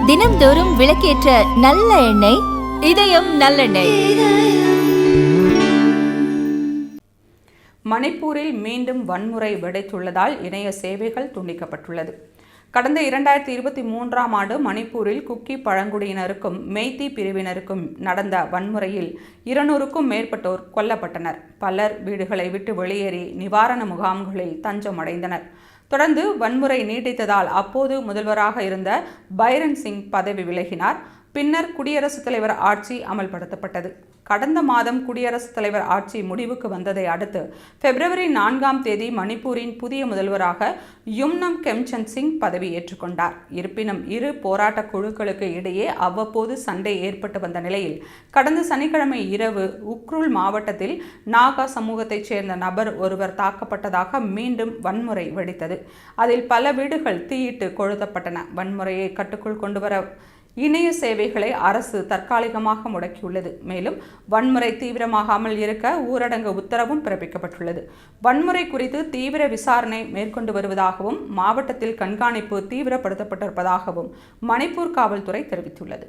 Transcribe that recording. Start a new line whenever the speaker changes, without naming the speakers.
தினம்தோறும் விளக்கேற்ற நல்ல எண்ணெய் இதயம் நல்லெண்ணெய்.
மணிப்பூரில் மீண்டும் வன்முறை வெடித்துள்ளதால் இணைய சேவைகள் துண்டிக்கப்பட்டுள்ளது. கடந்த 2023ஆம் ஆண்டு மணிப்பூரில் குக்கி பழங்குடியினருக்கும் மெய்தி பிரிவினருக்கும் நடந்த வன்முறையில் 200க்கும் மேற்பட்டோர் கொல்லப்பட்டனர். பலர் வீடுகளை விட்டு வெளியேறி நிவாரண முகாம்களில் தஞ்சம் அடைந்தனர். தொடர்ந்து வன்முறை நீடித்ததால் அப்போது முதல்வராக இருந்த பைரன் சிங் பதவி விலகினார். பின்னர் குடியரசுத் தலைவர் ஆட்சி அமல்படுத்தப்பட்டது. கடந்த மாதம் குடியரசுத் தலைவர் ஆட்சி முடிவுக்கு வந்ததை அடுத்து பிப்ரவரி 4ஆம் தேதி மணிப்பூரின் புதிய முதல்வராக யும்னம் கெம்சந்த் சிங் பதவி ஏற்றுக்கொண்டார். இருப்பினும் இரு போராட்ட குழுக்களுக்கு இடையே அவ்வப்போது சண்டை ஏற்பட்டு வந்த நிலையில் கடந்த சனிக்கிழமை இரவு உக்ருல் மாவட்டத்தில் நாகா சமூகத்தைச் சேர்ந்த நபர் ஒருவர் தாக்கப்பட்டதாக மீண்டும் வன்முறை வெடித்தது. அதில் பல வீடுகள் தீயிட்டு கொளுத்தப்பட்டன. வன்முறையை கட்டுக்குள் கொண்டுவர இணைய சேவைகளை அரசு தற்காலிகமாக முடக்கியுள்ளது. மேலும் வன்முறை தீவிரமாகாமல் இருக்க ஊரடங்கு உத்தரவும் பிறப்பிக்கப்பட்டுள்ளது. வன்முறை குறித்து தீவிர விசாரணை மேற்கொண்டு வருவதாகவும் மாவட்டத்தில் கண்காணிப்பு தீவிரப்படுத்தப்பட்டிருப்பதாகவும் மணிப்பூர் காவல்துறை தெரிவித்துள்ளது.